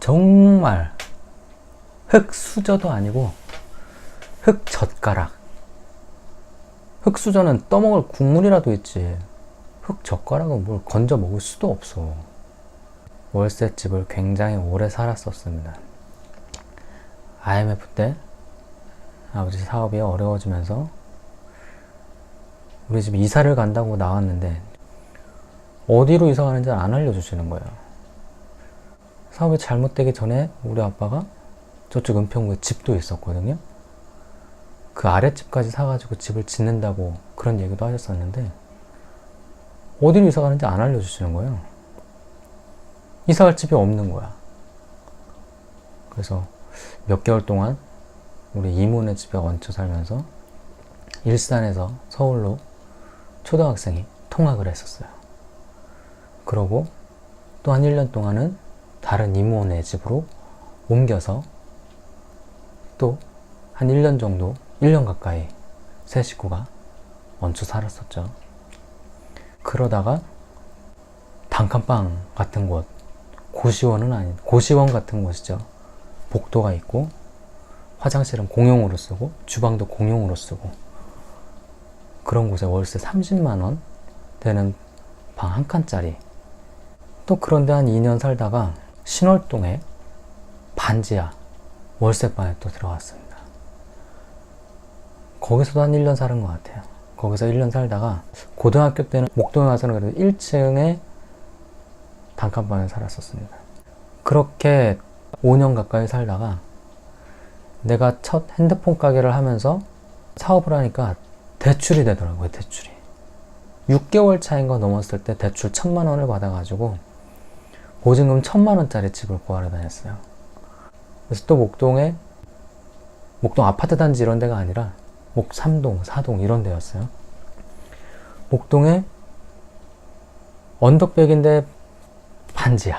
정말 흙수저도 아니고 흙젓가락. 흙수저는 떠먹을 국물이라도 있지, 흙젓가락은 뭘 건져 먹을 수도 없어. 월세집을 굉장히 오래 살았었습니다. IMF 때 아버지 사업이 어려워지면서 우리 집 이사를 간다고 나왔는데 어디로 이사 가는지 안 알려주시는 거예요. 사업이 잘못되기 전에 우리 아빠가 저쪽 은평구에 집도 있었거든요. 그 아랫집까지 사가지고 집을 짓는다고 그런 얘기도 하셨었는데 어디로 이사 가는지 안 알려주시는 거예요. 이사 갈 집이 없는 거야. 그래서 몇 개월 동안 우리 이모네 집에 얹혀 살면서 일산에서 서울로 초등학생이 통학을 했었어요. 그러고 또 한 1년 동안은 다른 이모네 집으로 옮겨서 또 한 1년 정도, 1년 가까이 세 식구가 얹혀 살았었죠. 그러다가 단칸방 같은 곳, 고시원은 아닌, 고시원 같은 곳이죠. 복도가 있고 화장실은 공용으로 쓰고 주방도 공용으로 쓰고 그런 곳에 월세 30만원 되는 방 한 칸짜리. 또 그런데 한 2년 살다가 신월동에 반지하 월세방에 또 들어갔습니다. 거기서도 한 1년 살은 것 같아요. 거기서 1년 살다가 고등학교 때는 목동에 와서는 그래도 1층에 단칸방에 살았었습니다. 그렇게 5년 가까이 살다가 내가 첫 핸드폰 가게를 하면서 사업을 하니까 대출이 되더라고요. 대출이 6개월 차인가 넘었을 때 대출 1000만원을 받아가지고 보증금 1000만원짜리 집을 구하러 다녔어요. 그래서 또 목동 아파트 단지 이런 데가 아니라 3동, 4동 이런 데였어요. 목동에 언덕백인데 반지하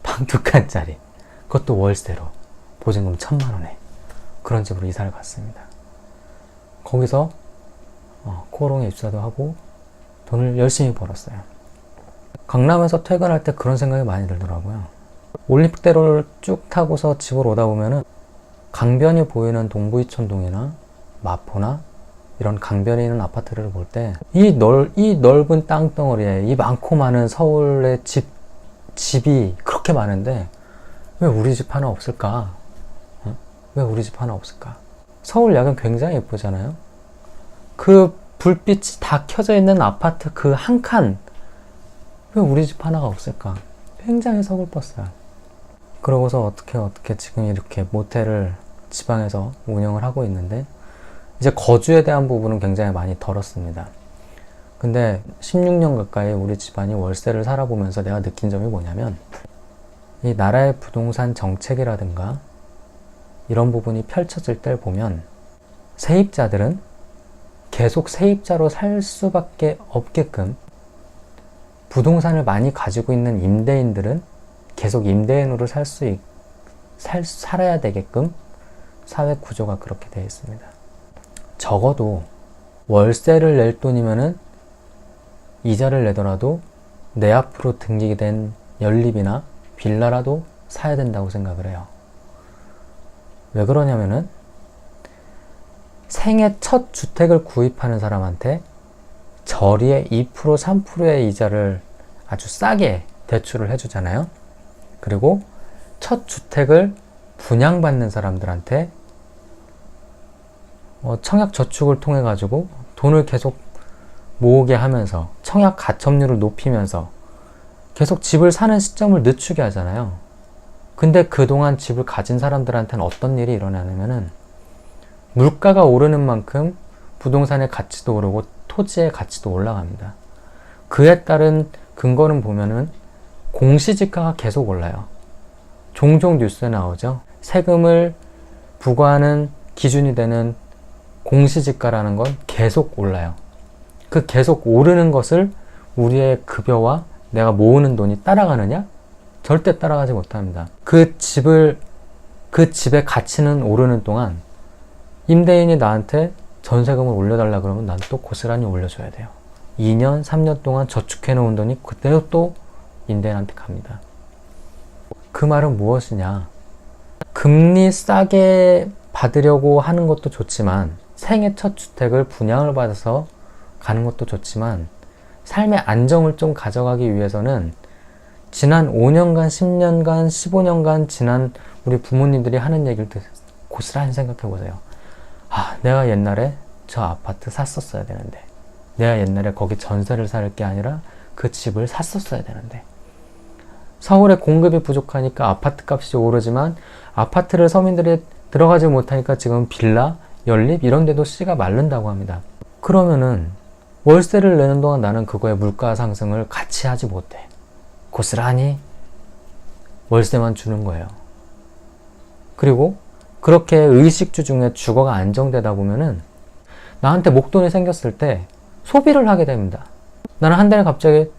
방 2칸짜리, 그것도 월세로 보증금 1000만원에 그런 집으로 이사를 갔습니다. 거기서 코오롱에 입사도 하고 돈을 열심히 벌었어요. 강남에서 퇴근할 때 그런 생각이 많이 들더라고요. 올림픽대로를 쭉 타고서 집으로 오다 보면은 강변이 보이는 동부이촌동이나 마포나 이런 강변에 있는 아파트를 볼 때 이 넓은 땅덩어리에 이 많고 많은 서울의 집이 그렇게 많은데 왜 우리 집 하나 없을까? 왜 우리 집 하나 없을까? 서울 야경 굉장히 예쁘잖아요. 그 불빛이 다 켜져 있는 아파트 그 한 칸, 왜 우리 집 하나가 없을까? 굉장히 서글펐어요. 그러고서 어떻게 지금 이렇게 모텔을 지방에서 운영을 하고 있는데 이제 거주에 대한 부분은 굉장히 많이 덜었습니다. 근데 16년 가까이 우리 집안이 월세를 살아보면서 내가 느낀 점이 뭐냐면 이 나라의 부동산 정책이라든가 이런 부분이 펼쳐질 때를 보면 세입자들은 계속 세입자로 살 수밖에 없게끔, 부동산을 많이 가지고 있는 임대인들은 계속 임대인으로 살아야 되게끔 사회 구조가 그렇게 되어 있습니다. 적어도 월세를 낼 돈이면은 이자를 내더라도 내 앞으로 등기게 된 연립이나 빌라라도 사야 된다고 생각을 해요. 왜 그러냐면은 생애 첫 주택을 구입하는 사람한테 저리의 2%, 3%의 이자를 아주 싸게 대출을 해주잖아요. 그리고 첫 주택을 분양받는 사람들한테 청약 저축을 통해 가지고 돈을 계속 모으게 하면서 청약 가점률을 높이면서 계속 집을 사는 시점을 늦추게 하잖아요. 근데 그동안 집을 가진 사람들한테는 어떤 일이 일어나냐면은 물가가 오르는 만큼 부동산의 가치도 오르고 토지의 가치도 올라갑니다. 그에 따른 근거는 보면은 공시지가가 계속 올라요. 종종 뉴스에 나오죠. 세금을 부과하는 기준이 되는 공시지가라는 건 계속 올라요. 그 계속 오르는 것을 우리의 급여와 내가 모으는 돈이 따라가느냐? 절대 따라가지 못합니다. 그 집의 가치는 오르는 동안 임대인이 나한테 전세금을 올려달라 그러면 난 또 고스란히 올려줘야 돼요. 2년, 3년 동안 저축해 놓은 돈이 그대로 또 임대인한테 갑니다. 그 말은 무엇이냐? 금리 싸게 받으려고 하는 것도 좋지만, 생애 첫 주택을 분양을 받아서 가는 것도 좋지만, 삶의 안정을 좀 가져가기 위해서는 지난 5년간, 10년간, 15년간 지난 우리 부모님들이 하는 얘기를 고스란히 생각해 보세요. 아, 내가 옛날에 저 아파트 샀었어야 되는데, 내가 옛날에 거기 전세를 살 게 아니라 그 집을 샀었어야 되는데, 서울에 공급이 부족하니까 아파트 값이 오르지만 아파트를 서민들이 들어가지 못하니까 지금 빌라, 연립 이런 데도 씨가 마른다고 합니다. 그러면은 월세를 내는 동안 나는 그거에 물가 상승을 같이 하지 못해. 고스란히 월세만 주는 거예요. 그리고 그렇게 의식주 중에 주거가 안정되다 보면은 나한테 목돈이 생겼을 때 소비를 하게 됩니다. 나는 한 달에 갑자기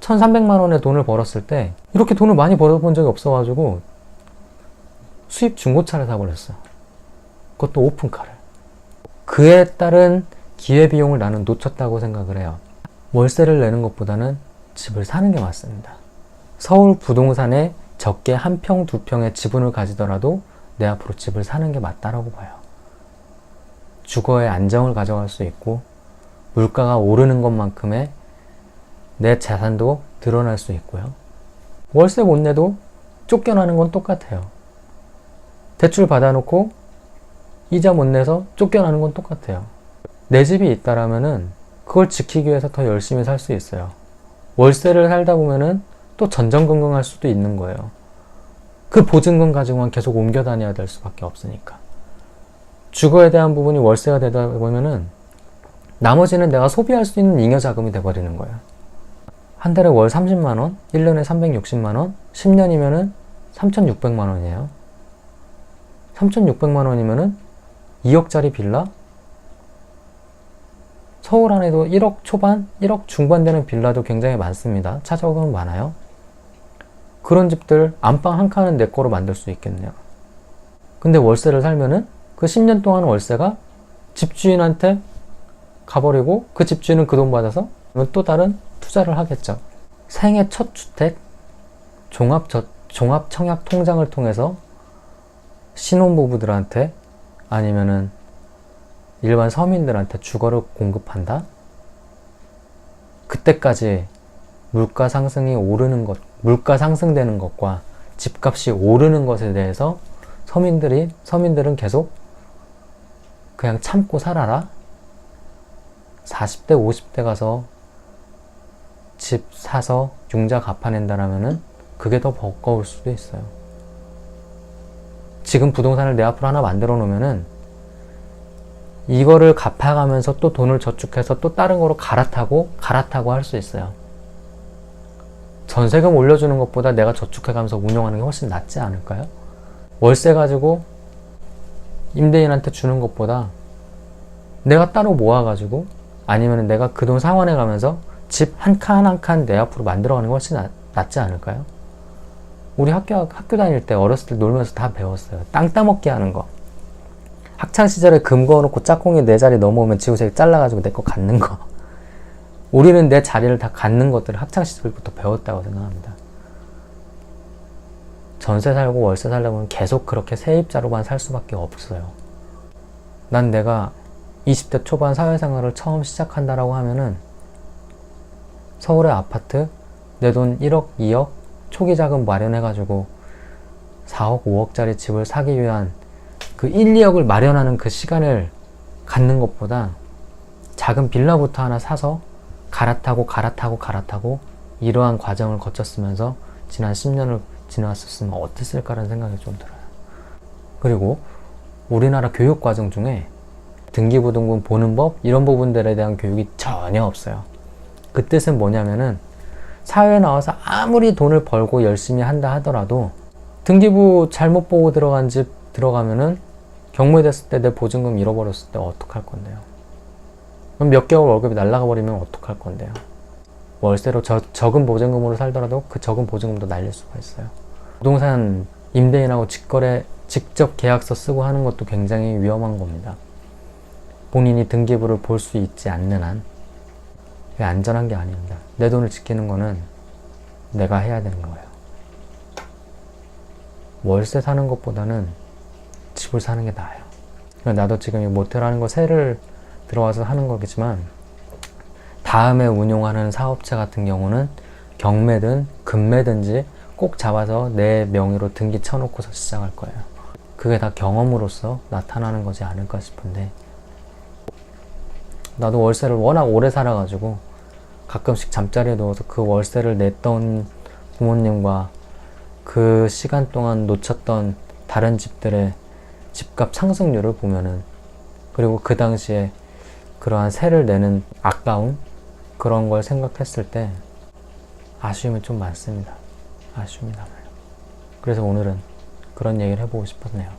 1,300만 원의 돈을 벌었을 때 이렇게 돈을 많이 벌어본 적이 없어가지고 수입 중고차를 사버렸어. 그것도 오픈카를. 그에 따른 기회비용을 나는 놓쳤다고 생각을 해요. 월세를 내는 것보다는 집을 사는 게 맞습니다. 서울 부동산에 적게 한 평, 두 평의 지분을 가지더라도 내 앞으로 집을 사는 게 맞다라고 봐요. 주거의 안정을 가져갈 수 있고 물가가 오르는 것만큼의 내 자산도 드러날 수 있고요. 월세 못 내도 쫓겨나는 건 똑같아요. 대출 받아놓고 이자 못 내서 쫓겨나는 건 똑같아요. 내 집이 있다라면은 그걸 지키기 위해서 더 열심히 살 수 있어요. 월세를 살다 보면은 또 전전긍긍할 수도 있는 거예요. 그 보증금 가지고만 계속 옮겨 다녀야 될 수밖에 없으니까. 주거에 대한 부분이 월세가 되다 보면은 나머지는 내가 소비할 수 있는 잉여 자금이 돼버리는 거예요. 한 달에 월 30만원, 1년에 360만원, 10년이면은 3,600만원이에요. 3,600만원이면은 2억짜리 빌라? 서울 안에도 1억 초반, 1억 중반 되는 빌라도 굉장히 많습니다. 찾아보면 많아요. 그런 집들 안방 한 칸은 내 거로 만들 수 있겠네요. 근데 월세를 살면은 그 10년 동안 월세가 집주인한테 가버리고 그 집주인은 그 돈 받아서 또 다른 투자를 하겠죠. 생애 첫 주택 종합청약 통장을 통해서 신혼부부들한테 아니면은 일반 서민들한테 주거를 공급한다? 그때까지 물가 상승이 오르는 것, 물가 상승되는 것과 집값이 오르는 것에 대해서 서민들은 계속 그냥 참고 살아라? 40대, 50대 가서 집 사서 융자 갚아낸다라면은 그게 더 버거울 수도 있어요. 지금 부동산을 내 앞으로 하나 만들어 놓으면은 이거를 갚아가면서 또 돈을 저축해서 또 다른 거로 갈아타고 할 수 있어요. 전세금 올려주는 것보다 내가 저축해가면서 운영하는 게 훨씬 낫지 않을까요? 월세 가지고 임대인한테 주는 것보다 내가 따로 모아가지고 아니면 내가 그 돈 상환해 가면서 집 한 칸 한 칸 내 앞으로 만들어가는 게 훨씬 낫지 않을까요? 우리 학교 다닐 때 어렸을 때 놀면서 다 배웠어요. 땅 따먹기 하는 거. 학창시절에 금 그어놓고 짝꿍이 내 자리 넘어오면 지우개기 잘라가지고 내 거 갖는 거. 우리는 내 자리를 다 갖는 것들을 학창시절부터 배웠다고 생각합니다. 전세 살고 월세 살다 보면 계속 그렇게 세입자로만 살 수밖에 없어요. 난 내가 20대 초반 사회생활을 처음 시작한다라고 하면은 서울의 아파트 내 돈 1억, 2억 초기 자금 마련해가지고 4억, 5억짜리 집을 사기 위한 그 1, 2억을 마련하는 그 시간을 갖는 것보다 작은 빌라부터 하나 사서 갈아타고 이러한 과정을 거쳤으면서 지난 10년을 지나왔었으면 어땠을까라는 생각이 좀 들어요. 그리고 우리나라 교육 과정 중에 등기부등본 보는 법 이런 부분들에 대한 교육이 전혀 없어요. 그 뜻은 뭐냐면은 사회에 나와서 아무리 돈을 벌고 열심히 한다 하더라도 등기부 잘못 보고 들어간 집 들어가면은 경무됐을 때 내 보증금 잃어버렸을 때 어떡할 건데요? 그럼 몇 개월 월급이 날아가 버리면 어떡할 건데요? 월세로 적은 보증금으로 살더라도 그 적은 보증금도 날릴 수가 있어요. 부동산 임대인하고 직접 계약서 쓰고 하는 것도 굉장히 위험한 겁니다. 본인이 등기부를 볼 수 있지 않는 한 그게 안전한 게 아닙니다. 내 돈을 지키는 거는 내가 해야 되는 거예요. 월세 사는 것보다는 집을 사는 게 나아요. 그러니까 나도 지금 이 모텔 하는 거 세를 들어와서 하는 거겠지만 다음에 운용하는 사업체 같은 경우는 경매든 금매든지 꼭 잡아서 내 명의로 등기 쳐놓고서 시작할 거예요. 그게 다 경험으로서 나타나는 거지 않을까 싶은데, 나도 월세를 워낙 오래 살아가지고 가끔씩 잠자리에 누워서 그 월세를 냈던 부모님과 그 시간 동안 놓쳤던 다른 집들의 집값 상승률을 보면은, 그리고 그 당시에 그러한 세를 내는 아까움, 그런 걸 생각했을 때 아쉬움이 좀 많습니다. 아쉬움이 남아요. 그래서 오늘은 그런 얘기를 해보고 싶었네요.